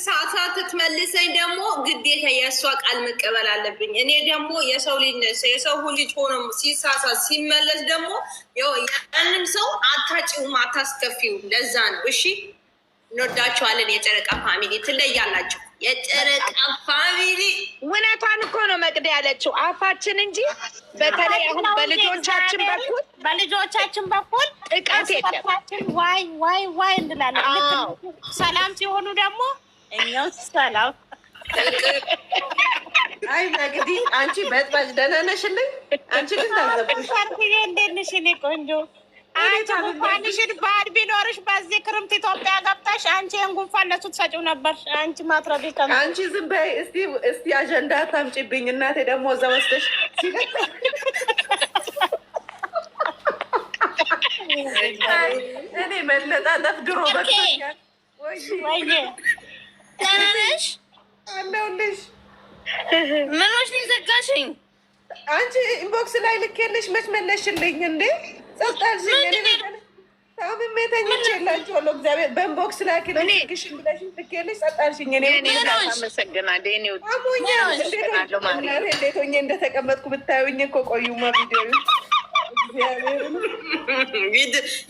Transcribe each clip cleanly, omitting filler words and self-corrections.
ስሳሳት ትመልሰኝ ደግሞ ግዴታ የእሷ ቃል መቀበል አለብኝ። እኔ ደግሞ የሰው ልጅ የሰው ልጅ ሆኖ ሲሳሳት ሲመለስ ደግሞ ያንን ሰው አታጭውም፣ አታስከፊው። ለዛ ነው። እሺ እንወዳቸዋለን። የጨረቃ ፋሚሊ ትለያላችሁ። የጨረቃ ፋሚሊ እውነቷን እኮ ነው መቅድ ያለችው አፋችን እንጂ በተለይ አሁን በልጆቻችን በኩል ጥቃት የለም። ዋይ ዋይ ዋይ እንላለን። ሰላም ሲሆኑ ደግሞ እኛው ሰላም። አይ መቅዲ አንቺ በጥባጭ ደህና ነሽልኝ? አንቺ ግን ታዘብኩሽ። እንዴት ነሽ የእኔ ቆንጆ? አንቺ ጉንፋንሽን ባድ ቢኖርሽ በዚህ ክርምት ኢትዮጵያ ገብታሽ አንቺ ጉንፋን ለሱ ትሰጪው ነበር። አንቺ ማትረቢ አንቺ ዝም በይ እስቲ አጀንዳ ታምጪብኝ። እናቴ ደግሞ እዛ ወስደሽ እኔ መለጣጠፍ ድሮ በቅቶኛል። ወይ ደህና ነሽ? አለሁልሽ። ምኖች ነው ዘጋሽኝ? አንቺ ኢንቦክስ ላይ ልኬልሽ መች መለሽልኝ እንዴ? ጸጣልሽኝ። ታምሜ ተኝቼላችኋለሁ። እግዚአብሔር በኢንቦክስ ላክልሽን ብለሽኝ ልኬልሽ ጸጣልሽኝ። እንዴት ሆኜ እንደተቀመጥኩ ብታዩኝ እኮ ቆዩማ ቪዲዮ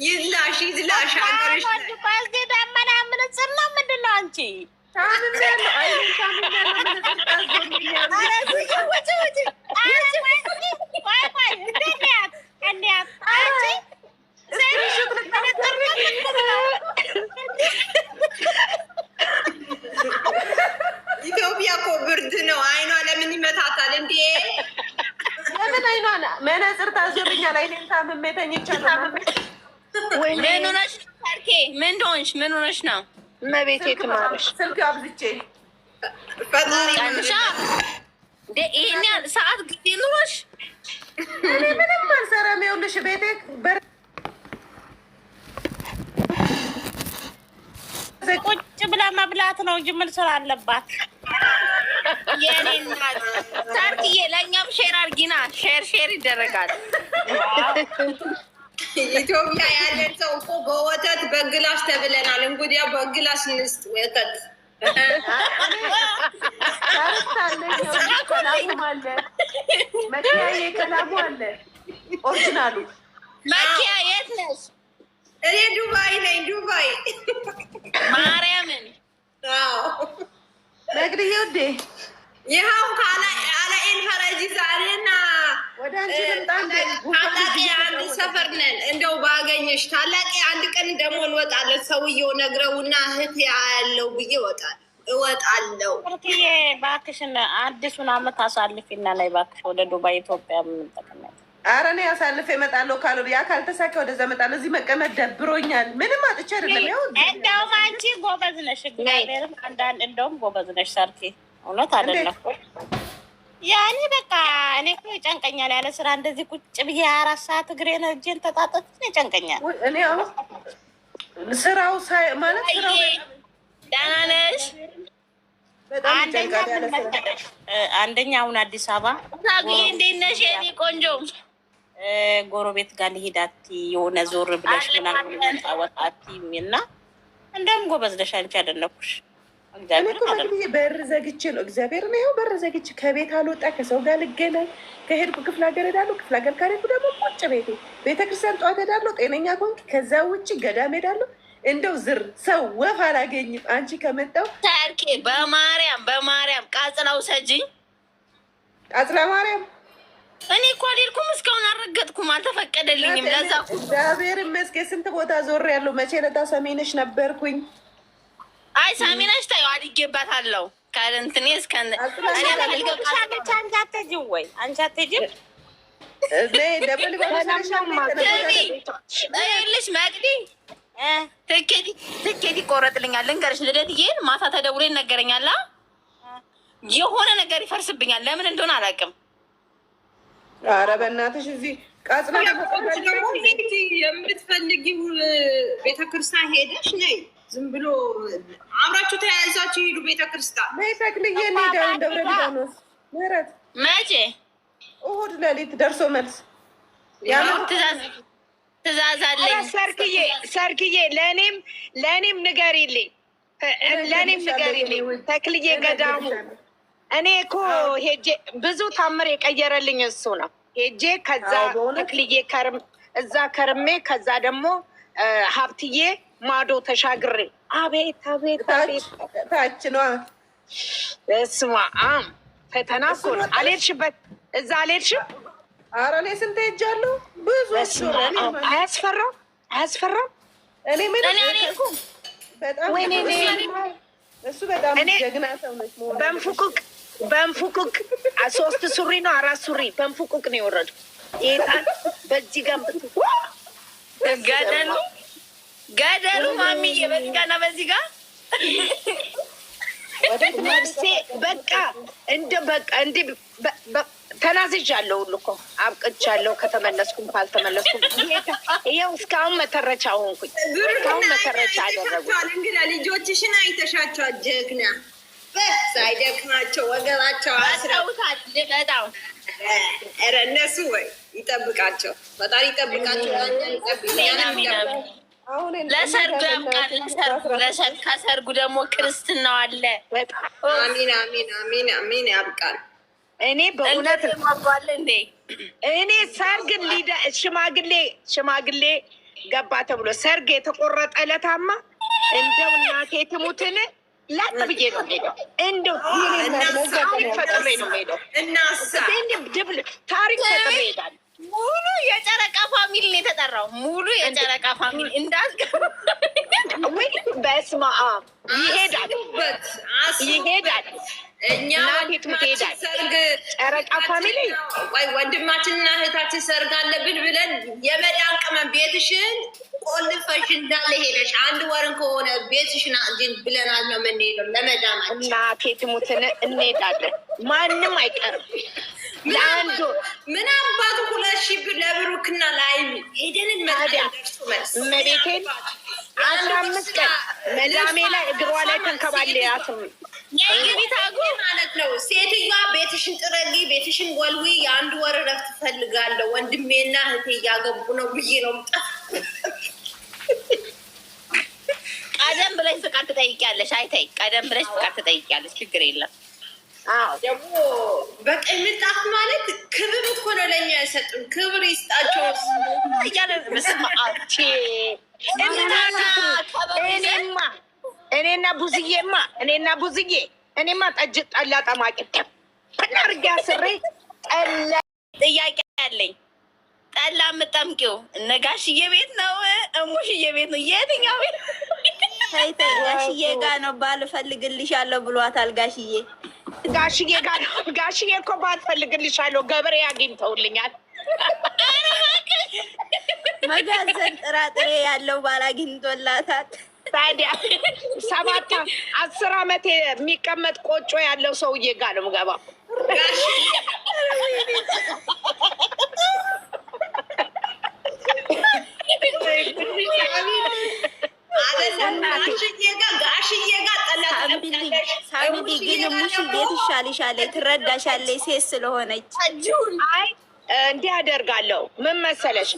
ይዝላሽ ሀገርሽ ደመና ምንጽር ነው ምንድን ነው አንቺ ኢትዮጵያ እኮ ብርድ ነው። አይኗ ለምን ይመታታል እንዴ? ለምን አይኗ መነጽር ታዞርኛል? አይኔን ታምሜ ተኝቻለሁ። ምን ሆነሽ ታርኬ? ምን ሆንሽ? ምን ሆነሽ ነው? መቤቴ ትማርሽ ስልክ አብዝቼ ፈጣሪሻ ይሄን ያህል ሰዓት ጊዜ ኑሮሽ? እኔ ምንም አልሰራም። ይኸውልሽ ቤቴ ቁጭ ብላ መብላት ነው እንጂ ምን ስራ አለባት? የኔ እናት ታርክዬ፣ ለእኛም ሼር አድርጊና፣ ሼር ይደረጋል። ኢትዮጵያ ያለን ሰው እኮ በወተት በግላስ ተብለናል። እንግዲያ በግላስ እንስጥ ወተት። መኪያ የቀላሙ አለ ኦሪጂናሉ። መኪያ የት ነሽ? እኔ ዱባይ ነኝ። ዱባይ ማርያምን ነግድዬ ውዴ፣ ይኸው አላኤል ፈረጂ ዛሬና ወደ አንቺ ልምጣ። ታላቅ አንድ ሰፈር ነን። እንደው ባገኘሽ ታላቅ አንድ ቀን ደግሞ እንወጣለን። ሰውየው ነግረውና እህት ያለው ብዬ እወጣለሁ። ትርክዬ እባክሽን አዲሱን አመት አሳልፊና ላይ እባክሽ ወደ ዱባይ ኢትዮጵያ የምንጠቀመው። ኧረ እኔ አሳልፌ እመጣለሁ ካሉ ያ ካልተሳካ ወደዛ እመጣለሁ። እዚህ መቀመጥ ደብሮኛል። ምንም አጥቼ አይደለም። ያው እንደውም አንቺ ጎበዝ ነሽ፣ እግዚአብሔርም አንዳንድ እንደውም ጎበዝ ነሽ ሰርኪ። እውነት አይደለም ያኔ በቃ እኔ እኮ ይጨንቀኛል ያለ ስራ እንደዚህ ቁጭ ብዬ 24 ሰዓት እግሬን እጄን ተጣጠፍ ይጨንቀኛል። እኔ አሁን ስራው ማለት ስራው ደህና ነሽ? አንደኛ አሁን አዲስ አበባ ታግዬ እንዴት ነሽ የኔ ቆንጆ? ጎረቤት ጋር ልሄዳት የሆነ ዞር ብለሽ ምናምን ወጣት እና እንደውም ጎበዝ ነሽ አንቺ አደነኩሽ። በር ዘግቼ ነው እግዚአብሔር ነው። ይኸው በር ዘግቼ ከቤት አልወጣ፣ ከሰው ጋር ልገናኝ። ከሄድኩ ክፍለ ሀገር ሄዳለሁ፣ ክፍለ ሀገር ካልሄድኩ ደግሞ ቁጭ ቤቴ። ቤተክርስቲያን ጠዋት ሄዳለሁ ጤነኛ ከሆንኩ። ከዛ ውጭ ገዳም ሄዳለሁ። እንደው ዝር ሰው ወፍ አላገኝም። አንቺ ከመጣው ታርኬ በማርያም ቃጽላው ሰጅኝ ቃጽላ ማርያም እኔ እኮ አልሄድኩም፣ እስካሁን አልረገጥኩም፣ አልተፈቀደልኝም። ለዛ እግዚአብሔር ይመስገን ስንት ቦታ ዞር ያለው። መቼ ለታ ሰሜንሽ ነበርኩኝ። አይ ሰሜንሽ ታዩ አድጌባታለሁ። ከእንትኔ እስከ አንቺ አትሄጂም ወይ? አንቺ አትሄጂም? ይኸውልሽ መቅዲ ትኬት ይቆረጥልኛል። ልንገርሽ ልደትዬን ማታ ተደውሎ ይነገረኛል። የሆነ ነገር ይፈርስብኛል። ለምን እንደሆነ አላውቅም። ኧረ በእናትሽ እዚህ ቃጽላ ደግሞ የምትፈልጊው ቤተክርስቲያን ሄደሽ ነይ። ዝም ብሎ አብራችሁ ተያይዛችሁ ሄዱ ቤተክርስቲያን። ተክልዬ እንሄዳለን ደብረ ሊባኖስ። ምህረት መቼ? እሑድ ሌሊት ደርሶ መልስ ትእዛዝ አለኝ። ሰርክዬ ለእኔም ንገሪልኝ። ለእኔም ንገሪልኝ ተክልዬ ገዳሙ። እኔ እኮ ሄጄ ብዙ ታምር የቀየረልኝ እሱ ነው። ሄጄ ከዛ ተክልዬ እዛ ከርሜ ከዛ ደግሞ ሀብትዬ ማዶ ተሻግሬ አቤት አቤት አቤት ታች ነዋ። እስማ ፈተና እኮ ነው። አልሄድሽበት እዛ አልሄድሽም? ኧረ እኔ ስንት ሄጃለሁ። ብዙ አያስፈራም? አያስፈራም? እኔ ምን በጣም እሱ በጣም ጀግና ሰው ነች። በንፉቁቅ 3 ሱሪ ነው 4 ሱሪ በንፉቁቅ ነው የወረዱ። ይሄን በዚህ ጋር ገደሉ ማሚዬ በዚህ ጋር እና በዚህ ጋር ነፍሴ በቃ ተናዝዣለሁ። ሁሉ እኮ አብቅቻለሁ። ከተመለስኩም ካልተመለስኩም ይኸው እስካሁን መተረቻ ሆንኩኝ። እስካሁን መተረቻ አደረጉ። እንግዲህ ልጆችሽን አይተሻቸው ጀግና ሳይደክማቸው ወገባቸው አስረውታል። በጣም ኧረ እነሱ ወይ ይጠብቃቸው፣ ፈጣሪ ይጠብቃቸው። ለሰርጉ ያብቃል። ለሰርጉ ከሰርጉ ደግሞ ክርስትናው አለ። አሚን አሚን አሚን አሚን ያብቃል። እኔ በእውነት ማባል እንዴ እኔ ሰርግ ሽማግሌ ገባ ተብሎ ሰርግ የተቆረጠ ለታማ እንደው እናቴ ትሙትን ላጥ ብዬ ነው ሄደው እንደው ታሪክ ፈጥሬ ነው ሄደው ድብል ታሪክ ፈጥሬ ሄዳል። ሙሉ የጨረቃ ፋሚሊ ነው የተጠራው። ሙሉ የጨረቃ ፋሚሊ እንዳትገባ ወይ በስመ አብ ይሄዳል። እኛ ሰርግ ጨረቃ ፋሚሊ ወይ ወንድማችንና እህታችን ሰርግ አለብን ብለን የመዳን ቅመም ቤትሽን ቆልፈሽ እንዳለ ሄደሽ 1 ወርን ከሆነ ቤትሽን ብለናል ነው የምንሄደው። ለመዳናችን እናቴ ትሙትን እንሄዳለን። ማንም አይቀርም። ለአንዱ ምን አባቱ 2,000 ብር ለብሩክና ለአይሚ ሄደን መቤቴን 15 ቀን መዳሜ ላይ እግሯ ላይ ተንከባለ ያስም የግቢታጉ ማለት ነው። ሴትዮዋ ቤትሽን ጥረጊ፣ ቤትሽን ወልዊ፣ የ1 ወር እረፍት ፈልጋለሁ ወንድሜና እህቴ እያገቡ ነው ብዬ ነው ቀደም ብለሽ ፍቃድ ትጠይቂያለሽ። አይተይ ቀደም ብለሽ ፍቃድ ትጠይቂያለሽ። ችግር የለም። ደግሞ በቀይ ምንጣፍ ማለት ክብር እኮ ነው ለእኛ የሰጡን። ክብር ይስጣቸው እያለ መስማአቼ እኔና ቡዝዬ እኔማ ጠጅ ጠላ ጠማቂ አድርጌ አስሬ ጠላ። ጥያቄ ያለኝ ጠላ የምጠምቂው እነ ጋሽዬ ቤት ነው እሙሽዬ ቤት ነው? የትኛው ቤት? ጋሽዬ ጋር ነው። ባል እፈልግልሻለሁ ብሏታል ጋሽዬ ጋር ነው። ጋሽዬ እኮ ባል እፈልግልሻለሁ ገበሬ አግኝተውልኛል። መጋዘን ጥራጥሬ ያለው ባል አግኝቶላታል። ታዲያ 10 ዓመት የሚቀመጥ ቆጮ ያለው ሰውዬ ጋር ነው የምገባው። ሳሚዲ ግን ሙሽዬ ትሻልሻለች፣ ትረዳሻለች ሴት ስለሆነች። እንዲህ አደርጋለሁ። ምን መሰለሽ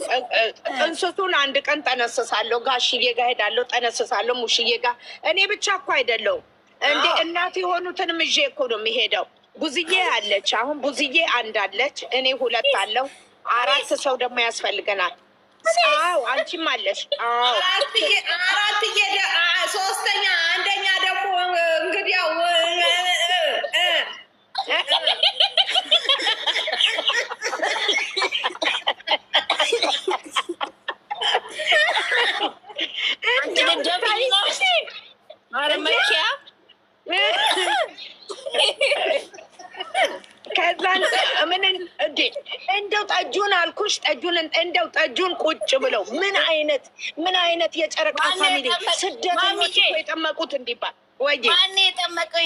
እንስቱን 1 ቀን ጠነስሳለሁ፣ ጋሽዬ ጋር ሄዳለሁ፣ ጠነስሳለሁ ሙሽዬ ጋር። እኔ ብቻ እኮ አይደለሁም እንዴ እናት የሆኑትንም ይዤ እኮ ነው የሚሄደው። ቡዝዬ አለች፣ አሁን ቡዝዬ 1 አለች፣ እኔ 2 አለው፣ 4 ሰው ደግሞ ያስፈልገናል። አዎ አንቺም አለሽ። አዎ 4 ሶስተኛ አንደኛ ደግሞ እንግዲያው ከዛ ምን እንደው ጠጁን አልኩሽ፣ እንደው ጠጁን ቁጭ ብለው ምን አይነት የጨረቃ ፋሚሊ ስደተኞች የጠመቁት እንዲባል ወይ ማን የጠመቀው?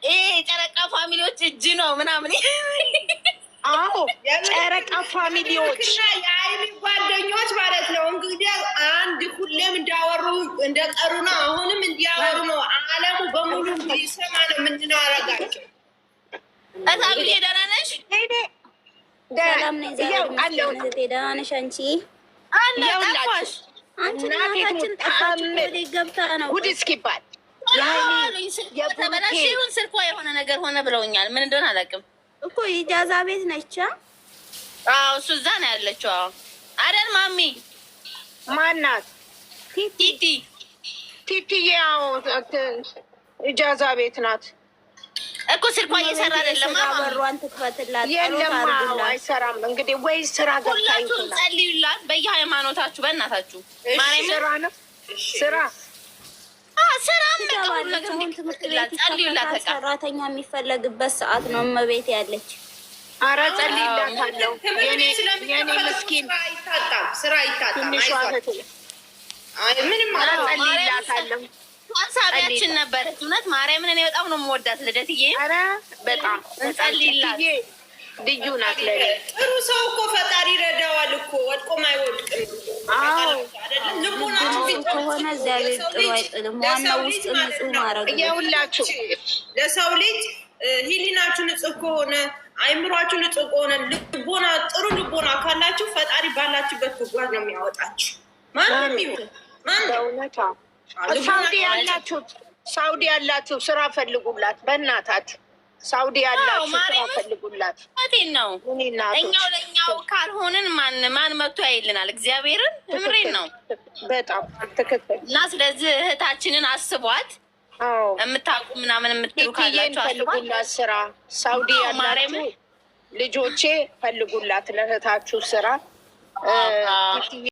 ይሄ የጨረቃ ፋሚሊዎች እጅ ነው ምናምን። አዎ ጨረቃ ፋሚሊዎች የአይሚ ጓደኞች ማለት ነው። እንግዲህ አንድ ሁሌም እንዳወሩ እንደቀሩ ነው። አሁንም እንዲያወሩ ነው። ዓለሙ በሙሉ እንዲሰማ ነው። ምንድን ነው ያደረጋቸው? እታብዬ ደህና ነሽ? ሰላም ነኝ። ደህና ነሽ አንቺ? አለሽ አንቺ እናታችን ጠፋች። ገብታ ነው ጉድ እስኪባል ተበላሽ ይሁን ስልኳ የሆነ ነገር ሆነ ብለውኛል። ምን እንደሆነ አላውቅም እኮ ኢጃዛ ቤት ነች። አዎ እሱ እዛ ነው ያለችው። አይደል ማሚ? ማናት? ቲቲ ያው ኢጃዛ ቤት ናት እኮ። ስልኳ እየሰራ አይደለም። በሯን ትክፈትላት። የለም አይሰራም። እንግዲህ ወይ ስራ ሁላችሁም ጸልዩላት በየሃይማኖታችሁ። በእናታችሁ ስራ ነው ስራ ሰራተኛ የሚፈለግበት ሰዓት ነው። እመቤት ያለች ኧረ ጸልይላታለሁ። የኔ ምስኪን ስራ አይታጣም። ምንም ጸልይላታለሁ። ሳቢያችን ነበረች። እውነት ማርያምን እኔ በጣም ነው የምወዳት ልደትዬ። ኧረ በጣም እንጸልይላት። ልዩ ናት ለኔ። ጥሩ ሰው እኮ ፈጣሪ ይረዳዋል እኮ ወድቆም አይወድቅም። ከሆነ እግዚአብሔር ጥሩ አይጥልም። ዋናው ውስጥ ንጹህ ማድረግ የሁላችሁ ለሰው ልጅ ህሊናችሁ ንጹህ ከሆነ አይምሯችሁ ንጹህ ከሆነ ልቦና ጥሩ ልቦና ካላችሁ ፈጣሪ ባላችሁበት ጉድጓድ ነው የሚያወጣችሁ። ማንም ይሁን በእውነታ ሳውዲ ያላችሁ ስራ ፈልጉላት። በእናታችሁ ሳውዲ ያላችሁ ስራ ፈልጉላት። ነው እኛው ለእኛው ካልሆንን ማን መጥቶ ያይልናል? እግዚአብሔርን እምሬን ነው። በጣም ትክክል። እና ስለዚህ እህታችንን አስቧት። የምታውቁ ምናምን የምትሉ ካላችሁ ፈልጉላት ስራ። ሳውዲ ያላችሁ ልጆቼ ፈልጉላት ለእህታችሁ ስራ።